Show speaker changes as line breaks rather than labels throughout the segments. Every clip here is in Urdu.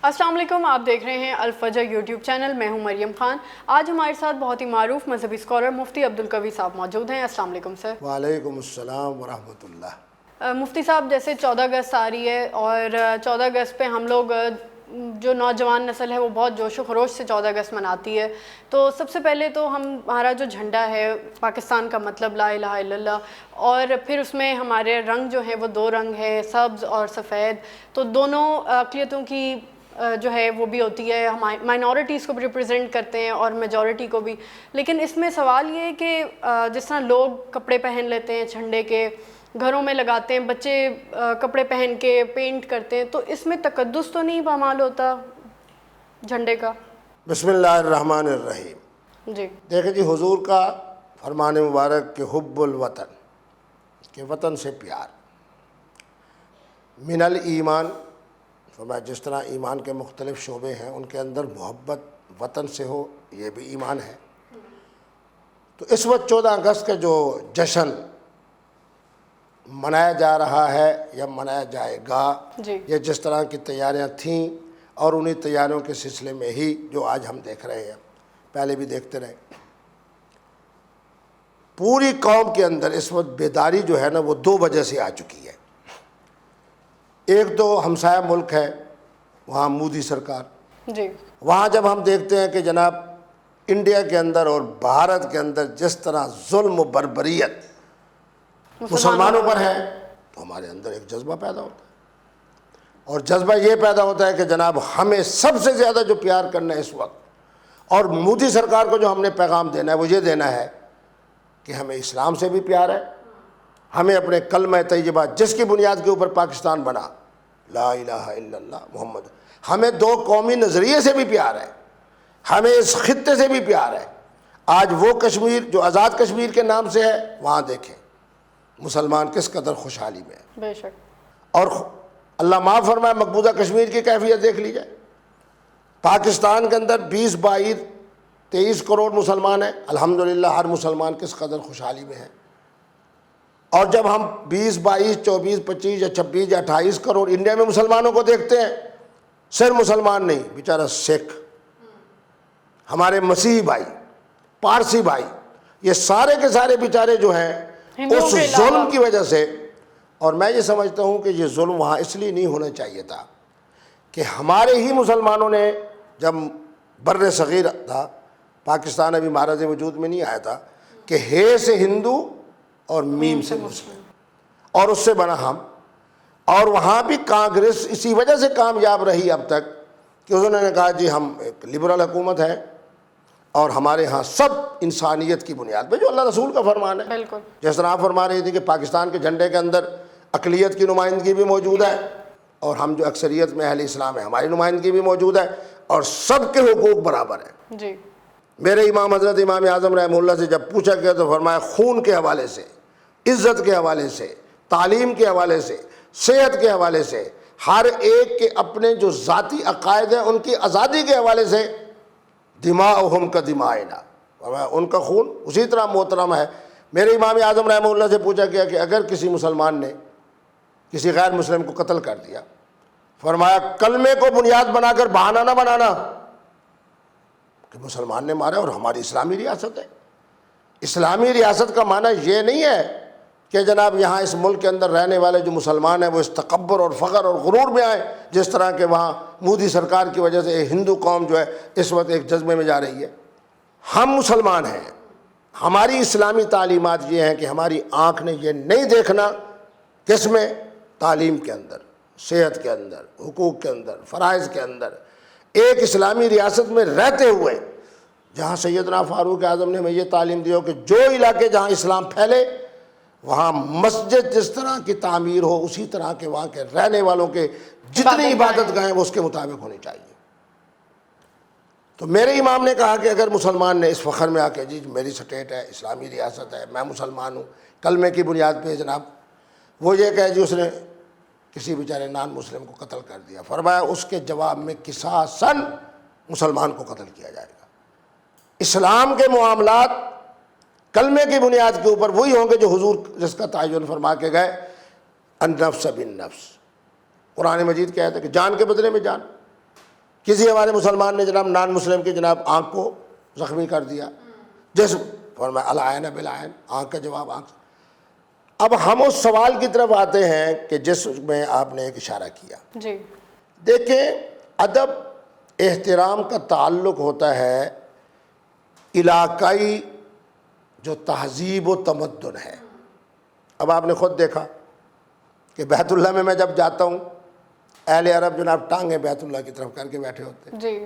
السلام علیکم، آپ دیکھ رہے ہیں الفجر یوٹیوب چینل. میں ہوں مریم خان. آج ہمارے ساتھ بہت ہی معروف مذہبی اسکالر مفتی عبدالقوی صاحب موجود ہیں. السلام علیکم سر.
وعلیکم السلام ورحمۃ اللہ.
مفتی صاحب، جیسے 14 اگست آ رہی ہے اور 14 اگست پہ ہم لوگ جو نوجوان نسل ہے وہ بہت جوش و خروش سے 14 اگست مناتی ہے. تو سب سے پہلے تو ہمارا جو جھنڈا ہے پاکستان کا مطلب لا الہ الا اللہ، اور پھر اس میں ہمارے رنگ جو ہیں وہ دو رنگ ہے، سبز اور سفید. تو دونوں اقلیتوں کی جو ہے وہ بھی ہوتی ہے، مائنورٹیز کو بھی ریپرزینٹ کرتے ہیں اور میجورٹی کو بھی. لیکن اس میں سوال یہ ہے کہ جس طرح لوگ کپڑے پہن لیتے ہیں جھنڈے کے، گھروں میں لگاتے ہیں، بچے کپڑے پہن کے پینٹ کرتے ہیں، تو اس میں تقدس تو نہیں پامال ہوتا جھنڈے کا؟
بسم اللہ الرحمن الرحیم.
جی
دیکھیں جی، حضور کا فرمان مبارک کہ حب الوطن، کہ وطن سے پیار، من الایمان. فرمایا جس طرح ایمان کے مختلف شعبے ہیں ان کے اندر محبت وطن سے ہو، یہ بھی ایمان ہے. تو اس وقت 14 اگست کا جو جشن منایا جا رہا ہے یا منایا جائے گا،
جی
یہ جس طرح کی تیاریاں تھیں اور انہی تیاریوں کے سلسلے میں ہی جو آج ہم دیکھ رہے ہیں، پہلے بھی دیکھتے رہے. پوری قوم کے اندر اس وقت بیداری جو ہے نا وہ 2 وجہ سے آ چکی ہے. ایک تو ہمسایہ ملک ہے، وہاں مودی سرکار.
جی
وہاں جب ہم دیکھتے ہیں کہ جناب انڈیا کے اندر اور بھارت کے اندر جس طرح ظلم و بربریت مسلمانوں پر ہے، تو ہمارے اندر ایک جذبہ پیدا ہوتا ہے. اور جذبہ یہ پیدا ہوتا ہے کہ جناب ہمیں سب سے زیادہ جو پیار کرنا ہے اس وقت، اور مودی سرکار کو جو ہم نے پیغام دینا ہے وہ یہ دینا ہے کہ ہمیں اسلام سے بھی پیار ہے. ہمیں اپنے کلمہ طیبہ جس کی بنیاد کے اوپر پاکستان بنا، لا الہ الا اللہ محمد، ہمیں 2 قومی نظریے سے بھی پیار ہے، ہمیں اس خطے سے بھی پیار ہے. آج وہ کشمیر جو آزاد کشمیر کے نام سے ہے، وہاں دیکھیں مسلمان کس قدر خوشحالی میں ہے.
بے شک.
اور اللہ معاف فرمائے، مقبوضہ کشمیر کی کیفیت دیکھ لیجیے. پاکستان کے اندر 20 22 23 کروڑ مسلمان ہیں، الحمدللہ ہر مسلمان کس قدر خوشحالی میں ہے. اور جب ہم 20 22 24 25 یا 26 یا 28 کروڑ انڈیا میں مسلمانوں کو دیکھتے ہیں، صرف مسلمان نہیں، بیچارہ سکھ، ہمارے مسیحی بھائی، پارسی بھائی، یہ سارے کے سارے بیچارے جو ہیں اس ظلم کی وجہ سے. اور میں یہ سمجھتا ہوں کہ یہ ظلم وہاں اس لیے نہیں ہونا چاہیے تھا کہ ہمارے ہی مسلمانوں نے، جب بر صغیر تھا، پاکستان ابھی مہاراج وجود میں نہیں آیا تھا، کہ ہے سے ہندو اور میم سے مسلم، اور اس سے بنا ہم. اور وہاں بھی کانگریس اسی وجہ سے کامیاب رہی اب تک کہ انہوں نے کہا جی ہم ایک لبرل حکومت ہے اور ہمارے ہاں سب انسانیت کی بنیاد پہ، جو اللہ رسول کا فرمان ہے.
بالکل.
جس طرح آپ فرما رہی تھی کہ پاکستان کے جھنڈے کے اندر اقلیت کی نمائندگی بھی موجود ہے، اور ہم جو اکثریت میں اہل اسلام ہیں ہماری نمائندگی بھی موجود ہے، اور سب کے حقوق برابر ہیں.
جی
میرے امام حضرت امام اعظم رحمہ اللہ سے جب پوچھا گیا تو فرمایا خون کے حوالے سے، عزت کے حوالے سے، تعلیم کے حوالے سے، صحت کے حوالے سے، ہر ایک کے اپنے جو ذاتی عقائد ہیں ان کی آزادی کے حوالے سے، دماؤہم کا دمائنا، ان کا خون اسی طرح محترم ہے. میرے امام اعظم رحمہ اللہ سے پوچھا گیا کہ اگر کسی مسلمان نے کسی غیر مسلم کو قتل کر دیا، فرمایا کلمے کو بنیاد بنا کر بہانہ نہ بنانا کہ مسلمان نے مارا اور ہماری اسلامی ریاست ہے. اسلامی ریاست کا معنی یہ نہیں ہے کہ جناب یہاں اس ملک کے اندر رہنے والے جو مسلمان ہیں وہ اس تکبر اور فخر اور غرور میں آئیں، جس طرح کہ وہاں مودی سرکار کی وجہ سے ہندو قوم جو ہے اس وقت ایک جذبے میں جا رہی ہے. ہم مسلمان ہیں، ہماری اسلامی تعلیمات یہ ہیں کہ ہماری آنکھ نے یہ نہیں دیکھنا کس میں، تعلیم کے اندر، صحت کے اندر، حقوق کے اندر، فرائض کے اندر، ایک اسلامی ریاست میں رہتے ہوئے جہاں سیدنا فاروق اعظم نے ہمیں یہ تعلیم دی ہو کہ جو علاقے جہاں اسلام پھیلے وہاں مسجد جس طرح کی تعمیر ہو اسی طرح کے وہاں کے رہنے والوں کے جتنی عبادت گاہیں وہ اس کے مطابق ہونی چاہیے. تو میرے امام نے کہا کہ اگر مسلمان نے اس فخر میں آ کے جی میری سٹیٹ ہے، اسلامی ریاست ہے، میں مسلمان ہوں، کلمے کی بنیاد پہ جناب وہ یہ کہے جی اس نے کسی بیچارے نان مسلم کو قتل کر دیا، فرمایا اس کے جواب میں قصاصاً مسلمان کو قتل کیا جائے گا. اسلام کے معاملات کلمے کی بنیاد کے اوپر وہی ہوں گے جو حضور جس کا تعین فرما کے گئے، النفس بالنفس. قرآن مجید کہتا ہے کہ جان کے بدلے میں جان. کسی ہمارے مسلمان نے جناب نان مسلم کی جناب آنکھ کو زخمی کر دیا، جسم، فرمایا العین بالعین، آنکھ کا جواب آنکھ۔ اب ہم اس سوال کی طرف آتے ہیں کہ جس میں آپ نے ایک اشارہ کیا۔
جی
دیکھیں، ادب احترام کا تعلق ہوتا ہے علاقائی جو تہذیب و تمدن ہے۔ اب آپ نے خود دیکھا کہ بیت اللہ میں جب جاتا ہوں، اہل عرب جناب ٹانگیں بیت اللہ کی طرف کر کے بیٹھے ہوتے ہیں۔
جی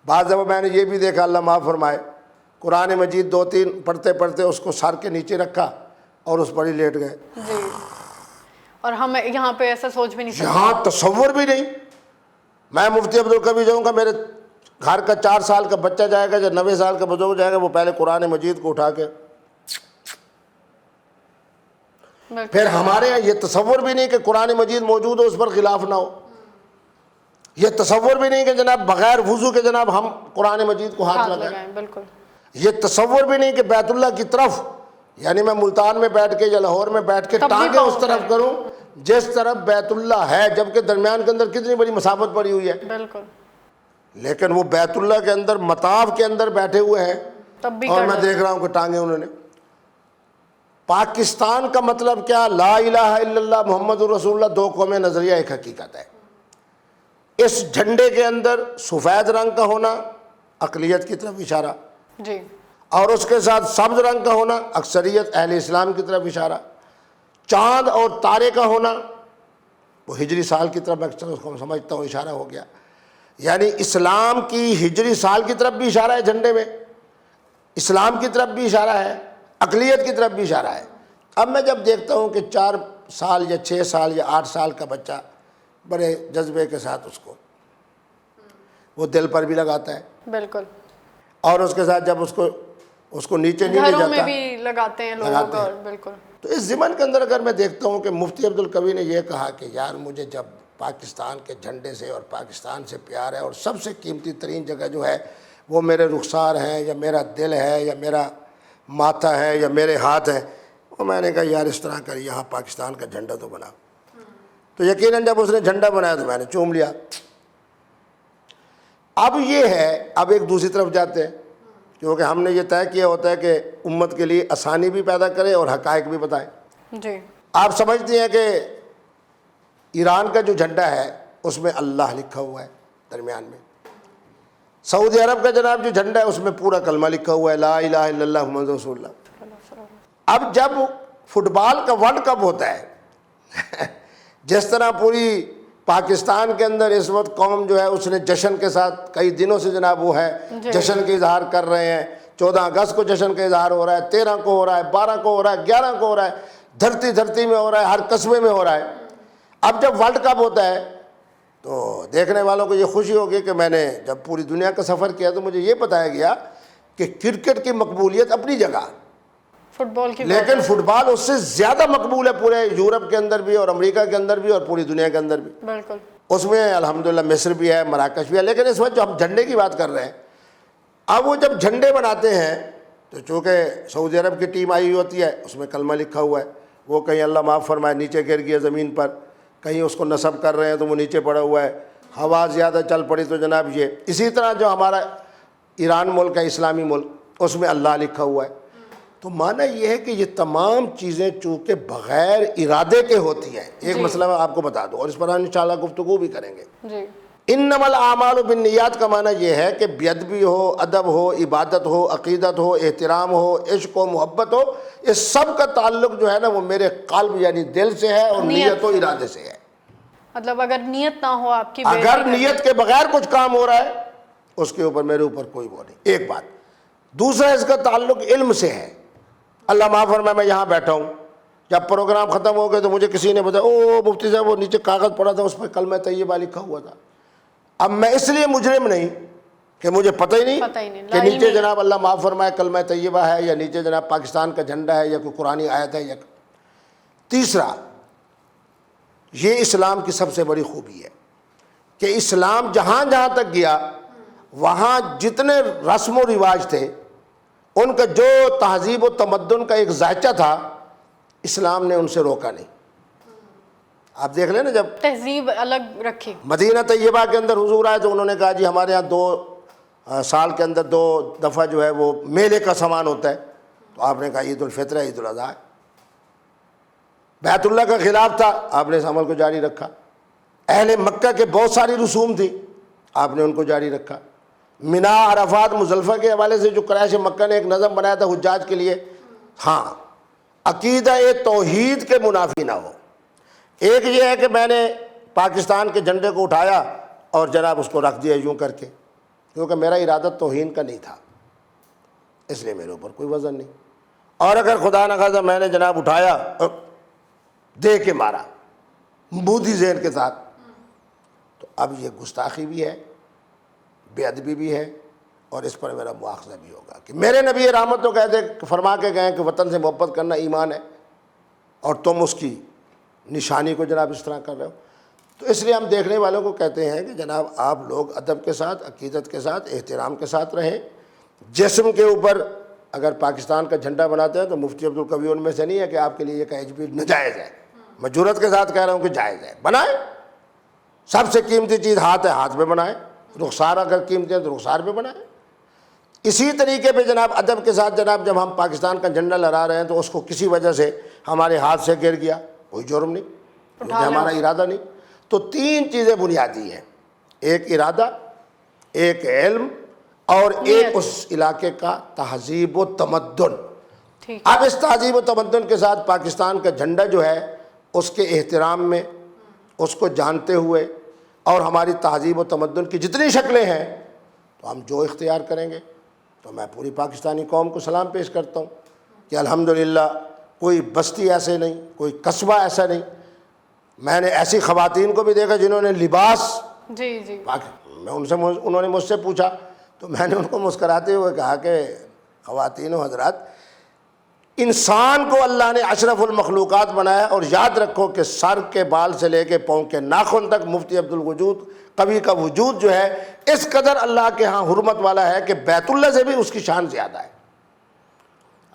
بعض دفعہ میں نے یہ بھی دیکھا، اللہ معاف فرمائے، قرآن مجید 2-3 پڑھتے پڑھتے اس کو سر کے نیچے رکھا اور اس پر ہی لیٹ گئے۔
جی، اور ہم یہاں پہ ایسا سوچ بھی نہیں سکتے،
یہاں تصور بھی نہیں۔ میں مفتی عبدالقوی جاؤں گا، میرے گھر کا 4 سال کا بچہ جائے گا یا 90 سال کا بزرگ جائے گا، وہ پہلے قرآن مجید کو اٹھا کے، پھر ہمارے یہاں یہ تصور بھی نہیں کہ قرآن مجید موجود ہو اس پر خلاف نہ ہو، یہ تصور بھی نہیں کہ جناب بغیر وضو کے جناب ہم قرآن مجید کو ہاتھ لگائیں،
بالکل،
یہ تصور بھی نہیں کہ بیت اللہ کی طرف، یعنی میں ملتان میں بیٹھ کے یا لاہور میں بیٹھ کے ٹانگیں اس طرف کروں جس طرف بیت اللہ ہے، جبکہ درمیان کے اندر کتنی بڑی مسافت پڑی ہوئی ہے،
بالکل،
لیکن وہ بیت اللہ کے اندر مطاف کے اندر بیٹھے ہوئے ہیں،
تب بھی
اور میں دیکھ رہا ہوں کہ ٹانگیں انہوں نے۔ پاکستان کا مطلب کیا؟ لا الہ الا اللہ محمد رسول اللہ، 2 قومیں نظریہ ایک حقیقت ہے۔ اس جھنڈے کے اندر سفید رنگ کا ہونا اقلیت کی طرف اشارہ،
جی،
اور اس کے ساتھ سبز رنگ کا ہونا اکثریت اہل اسلام کی طرف اشارہ، چاند اور تارے کا ہونا وہ ہجری سال کی طرف، اکثر اس کو سمجھتا ہوں اشارہ ہو گیا، یعنی اسلام کی ہجری سال کی طرف بھی اشارہ ہے جھنڈے میں، اسلام کی طرف بھی اشارہ ہے، اقلیت کی طرف بھی اشارہ ہے۔ اب میں جب دیکھتا ہوں کہ 4 سال یا 6 سال یا 8 سال کا بچہ بڑے جذبے کے ساتھ اس کو وہ دل پر بھی لگاتا ہے،
بالکل،
اور اس کے ساتھ جب اس کو نیچے نہیں لے
گھروں میں
جاتا
بھی لگاتے ہیں لوگوں کو، بالکل،
تو اس ضمن کے اندر اگر میں دیکھتا ہوں کہ مفتی عبدالقوی نے یہ کہا کہ یار مجھے جب پاکستان کے جھنڈے سے اور پاکستان سے پیار ہے، اور سب سے قیمتی ترین جگہ جو ہے وہ میرے رخسار ہیں یا میرا دل ہے یا میرا ماتھا ہے یا میرے ہاتھ ہیں، وہ میں نے کہا یار اس طرح کر، یہاں پاکستان کا جھنڈا تو بنا۔ تو یقیناً جب اس نے جھنڈا بنایا تو میں نے چوم لیا۔ اب یہ ہے، اب ایک دوسری طرف جاتے ہیں، کیونکہ ہم نے یہ طے کیا ہوتا ہے کہ امت کے لیے آسانی بھی پیدا کرے اور حقائق بھی بتائیں۔
جی،
آپ سمجھتے ہیں کہ ایران کا جو جھنڈا ہے اس میں اللہ لکھا ہوا ہے درمیان میں، سعودی عرب کا جناب جو جھنڈا ہے اس میں پورا کلمہ لکھا ہوا ہے، لا الہ الا اللہ محمد رسول اللہ۔ اب جب فٹ بال کا ورلڈ کپ ہوتا ہے جس طرح پوری پاکستان کے اندر اس وقت قوم جو ہے اس نے جشن کے ساتھ کئی دنوں سے جناب وہ ہے جشن کے اظہار کر رہے ہیں، 14 اگست کو جشن کا اظہار ہو رہا ہے، 13 کو ہو رہا ہے، 12 کو ہو رہا ہے، 11 کو ہو رہا ہے، دھرتی میں ہو رہا ہے، ہر قصبے میں ہو رہا ہے۔ اب جب ورلڈ کپ ہوتا ہے تو دیکھنے والوں کو یہ خوشی ہوگی کہ میں نے جب پوری دنیا کا سفر کیا تو مجھے یہ بتایا گیا کہ کرکٹ کی مقبولیت اپنی جگہ،
فٹ بال کی،
لیکن فٹ بال اس سے زیادہ مقبول ہے پورے یورپ کے اندر بھی اور امریکہ کے اندر بھی اور پوری دنیا کے اندر بھی۔
بالکل،
اس میں الحمدللہ مصر بھی ہے، مراکش بھی ہے، لیکن اس وقت جو ہم جھنڈے کی بات کر رہے ہیں، اب وہ جب جھنڈے بناتے ہیں تو چونکہ سعودی عرب کی ٹیم آئی ہوئی ہوتی ہے اس میں کلمہ لکھا ہوا ہے، وہ کہیں اللہ معاف فرمائے نیچے گر گیا زمین پر، کہیں اس کو نصب کر رہے ہیں تو وہ نیچے پڑا ہوا ہے، ہوا زیادہ چل پڑی تو جناب یہ۔ اسی طرح جو ہمارا ایران ملک ہے، اسلامی ملک، اس میں اللہ لکھا ہوا ہے۔ تو معنی یہ ہے کہ یہ تمام چیزیں چونکہ بغیر ارادے کے ہوتی ہیں۔ ایک مسئلہ میں آپ کو بتا دوں اور اس پر انشاءاللہ گفتگو بھی کریں گے۔
جی،
انما الاعمال بالنیات کا معنی یہ ہے کہ بیدبی ہو، ادب ہو، عبادت ہو، عقیدت ہو، احترام ہو، عشق ہو، محبت ہو، اس سب کا تعلق جو ہے نا وہ میرے قلب یعنی دل سے ہے اور نیت و ارادے سے ہے۔
مطلب اگر نیت نہ ہو آپ کی،
اگر نیت کے بغیر کچھ کام ہو رہا ہے اس کے اوپر میرے اوپر کوئی وہ نہیں، ایک بات۔ دوسرا اس کا تعلق علم سے ہے۔ اللہ معاف فرمائے میں یہاں بیٹھا ہوں، جب پروگرام ختم ہو گئے تو مجھے کسی نے بتایا او مفتی صاحب وہ نیچے کاغذ پڑا تھا اس پر کلمہ طیبہ لکھا ہوا تھا۔ اب میں اس لیے مجرم نہیں کہ مجھے پتہ ہی نہیں کہ نیچے جناب اللہ معاف فرمائے کلمہ طیبہ ہے یا نیچے جناب پاکستان کا جھنڈا ہے یا کوئی قرآنی آیت ہے یا۔ تیسرا، یہ اسلام کی سب سے بڑی خوبی ہے کہ اسلام جہاں جہاں تک گیا وہاں جتنے رسم و رواج تھے ان کا جو تہذیب و تمدن کا ایک ذائچہ تھا اسلام نے ان سے روکا نہیں۔ آپ دیکھ لیں نا جب
تہذیب الگ رکھی.
مدینہ طیبہ کے اندر حضور آئے تو انہوں نے کہا جی ہمارے ہاں 2 سال کے اندر 2 دفعہ جو ہے وہ میلے کا سامان ہوتا ہے. تو آپ نے کہا عید الفطر ہے، عید الاضحیٰ. بیت اللہ کا خلاف تھا، آپ نے اس عمل کو جاری رکھا. اہل مکہ کے بہت ساری رسوم تھی، آپ نے ان کو جاری رکھا. منا، عرفات، مزدلفہ کے حوالے سے جو قریش مکہ نے ایک نظم بنایا تھا حجاج کے لیے، ہاں عقیدہ توحید کے منافی نہ ہو. ایک یہ ہے کہ میں نے پاکستان کے جھنڈے کو اٹھایا اور جناب اس کو رکھ دیا یوں کر کے، کیونکہ میرا ارادہ توہین کا نہیں تھا، اس لیے میرے اوپر کوئی وزن نہیں. اور اگر خدا نخواستہ میں نے جناب اٹھایا اور دے کے مارا بودھی ذہن کے ساتھ، تو اب یہ گستاخی بھی ہے، بے ادبی بھی ہے، اور اس پر میرا مواخذہ بھی ہوگا. کہ میرے نبی رحمت تو کہتے فرما کے گئے کہ وطن سے محبت کرنا ایمان ہے، اور تم اس کی نشانی کو جناب اس طرح کر رہے ہو. تو اس لیے ہم دیکھنے والوں کو کہتے ہیں کہ جناب آپ لوگ ادب کے ساتھ، عقیدت کے ساتھ، احترام کے ساتھ رہیں. جسم کے اوپر اگر پاکستان کا جھنڈا بناتے ہیں تو مفتی عبدالقوی ان میں سے نہیں ہے کہ آپ کے لیے یہ کہے بھی ناجائز ہے. میں جرات کے ساتھ کہہ رہا ہوں کہ جائز ہے، بنائیں. سب سے قیمتی چیز ہاتھ ہے، ہاتھ پہ بنائیں. رخسار اگر قیمتی ہے تو رخسار پہ بنائیں. اسی طریقے پہ جناب ادب کے ساتھ جناب جب ہم پاکستان کا جھنڈا لہرا رہے ہیں تو اس کو کسی وجہ سے ہمارے ہاتھ سے گر گیا، کوئی جرم نہیں، کیونکہ ہمارا ارادہ نہیں. تو 3 چیزیں بنیادی ہیں، ایک ارادہ، ایک علم، اور ایک اس علاقے کا تہذیب و تمدن. اب اس تہذیب و تمدن کے ساتھ پاکستان کا جھنڈا جو ہے اس کے احترام میں، اس کو جانتے ہوئے، اور ہماری تہذیب و تمدن کی جتنی شکلیں ہیں تو ہم جو اختیار کریں گے. تو میں پوری پاکستانی قوم کو سلام پیش کرتا ہوں کہ الحمدللہ کوئی بستی ایسے نہیں، کوئی قصبہ ایسا نہیں. میں نے ایسی خواتین کو بھی دیکھا جنہوں نے لباس، میں ان سے، انہوں نے مجھ سے پوچھا تو میں نے ان کو مسکراتے ہوئے کہا کہ خواتین و حضرات، انسان کو اللہ نے اشرف المخلوقات بنایا، اور یاد رکھو کہ سر کے بال سے لے کے پاؤں کے ناخن تک مفتی عبدالوجود قوی کا وجود جو ہے اس قدر اللہ کے ہاں حرمت والا ہے کہ بیت اللہ سے بھی اس کی شان زیادہ ہے.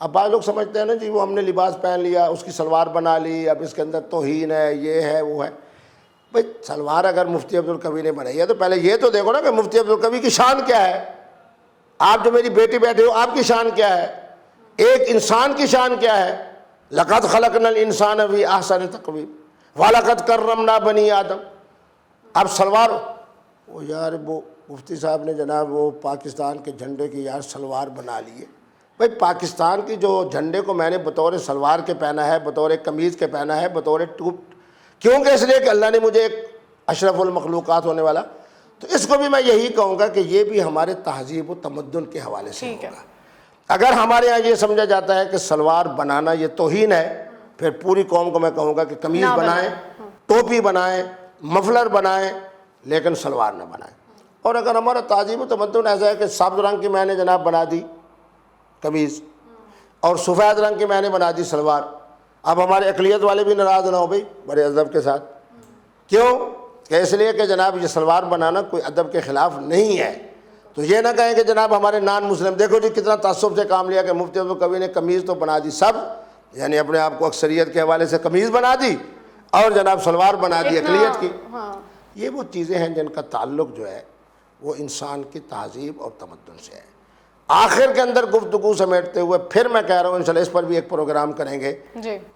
اب بعض لوگ سمجھتے ہیں نا جی وہ ہم نے لباس پہن لیا، اس کی سلوار بنا لی، اب اس کے اندر توہین ہے، یہ ہے، وہ ہے. بھائی سلوار اگر مفتی عبدالقوی نے بنائی ہے تو پہلے یہ تو دیکھو نا کہ مفتی عبدالقوی کی شان کیا ہے. آپ جو میری بیٹی بیٹھے ہو، آپ کی شان کیا ہے؟ ایک انسان کی شان کیا ہے؟ لَقَدْ خَلَقْنَا الْإِنسَانَ فِي أَحْسَنِ تَقْوِيمٍ وَلَقَدْ كَرَّمْنَا بَنِي آدم. اب سلوار، وہ یار وہ مفتی صاحب نے جناب وہ پاکستان کے جھنڈے کی یار سلوار بنا لی ہے. بھائی پاکستان کی جو جھنڈے کو میں نے بطور سلوار کے پہنا ہے، بطور قمیض کے پہنا ہے، بطور ٹوپ، کیونکہ اس لیے کہ اللہ نے مجھے ایک اشرف المخلوقات ہونے والا. تو اس کو بھی میں یہی کہوں گا کہ یہ بھی ہمارے تہذیب و تمدن کے حوالے سے ہوگا. اگر ہمارے ہاں یہ سمجھا جاتا ہے کہ سلوار بنانا یہ توہین ہے، پھر پوری قوم کو میں کہوں گا کہ قمیض بنائیں، ٹوپی بنائیں، مفلر بنائیں، لیکن سلوار نہ بنائیں. اور اگر ہمارا تہذیب و تمدن ایسا ہے کہ سبز رنگ کی میں نے جناب بنا دی قمیض اور سفید رنگ کی میں نے بنا دی سلوار، اب ہمارے اقلیت والے بھی ناراض نہ ہو بھائی بڑے ادب کے ساتھ. کیوں کہ اس لیے کہ جناب یہ سلوار بنانا کوئی ادب کے خلاف نہیں ہے. تو یہ نہ کہیں کہ جناب ہمارے نان مسلم، دیکھو جی کتنا تعصب سے کام لیا کہ مفتی عبدالقوی نے قمیض تو بنا دی سب، یعنی اپنے آپ کو اکثریت کے حوالے سے قمیض بنا دی اور جناب سلوار بنا دی اقلیت کی. یہ وہ چیزیں ہیں جن کا تعلق جو ہے وہ انسان کی تہذیب اور تمدن سے ہے. آخر کے اندر گفتگو سمیٹتے ہوئے پھر میں کہہ رہا ہوں انشاءاللہ اس پر بھی ایک پروگرام کریں گے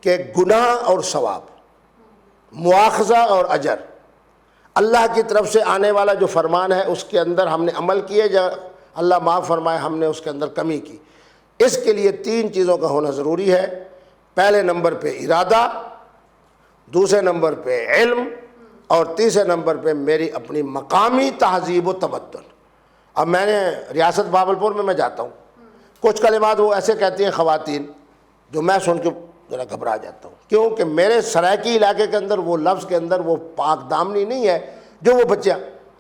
کہ گناہ اور ثواب، مواخذہ اور اجر، اللہ کی طرف سے آنے والا جو فرمان ہے اس کے اندر ہم نے عمل کیے، جو اللہ معاف فرمائے ہم نے اس کے اندر کمی کی. اس کے لیے 3 چیزوں کا ہونا ضروری ہے. پہلے نمبر پہ ارادہ، دوسرے نمبر پہ علم، اور تیسرے نمبر پہ میری اپنی مقامی تہذیب و تمدن. اب میں نے ریاست بہاولپور میں جاتا ہوں، کچھ کلمات وہ ایسے کہتی ہیں خواتین جو میں سن کے ذرا گھبرا جاتا ہوں، کیونکہ میرے سرائکی علاقے کے اندر وہ لفظ کے اندر وہ پاک دامنی نہیں ہے جو وہ بچہ.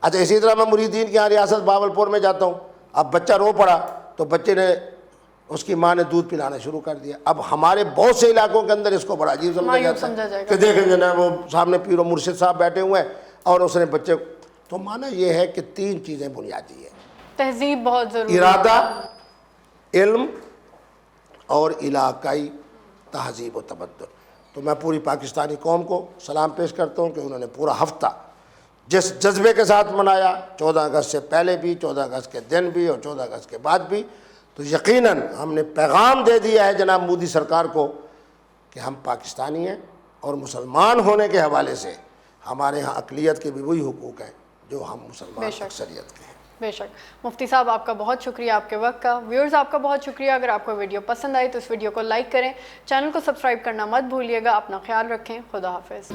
اچھا اسی طرح میں مریدین کے یہاں ریاست بہاولپور میں جاتا ہوں، اب بچہ رو پڑا تو بچے نے، اس کی ماں نے دودھ پلانا شروع کر دیا. اب ہمارے بہت سے علاقوں کے اندر اس کو بڑا عجیب سمجھا جاتا ہے کہ دیکھیں جناب وہ سامنے پیر و مرشد صاحب بیٹھے ہوئے ہیں اور اس نے بچے. تو معنی یہ ہے کہ 3 چیزیں بنیادی ہیں،
تہذیب بہت ضروری،
ارادہ، علم اور علاقائی تہذیب و تمدن. تو میں پوری پاکستانی قوم کو سلام پیش کرتا ہوں کہ انہوں نے پورا ہفتہ جس جذبے کے ساتھ منایا، 14 اگست سے پہلے بھی، 14 اگست کے دن بھی اور 14 اگست کے بعد بھی، تو یقیناً ہم نے پیغام دے دیا ہے جناب مودی سرکار کو کہ ہم پاکستانی ہیں، اور مسلمان ہونے کے حوالے سے ہمارے ہاں اقلیت کے بھی وہی حقوق ہیں جو ہم مسلمان اکثریت کے ہیں۔
بے شک مفتی صاحب، آپ کا بہت شکریہ آپ کے وقت کا۔ ویورز آپ کا بہت شکریہ۔ اگر آپ کو ویڈیو پسند آئی تو اس ویڈیو کو لائک کریں، چینل کو سبسکرائب کرنا مت بھولیے گا۔ اپنا خیال رکھیں، خدا حافظ۔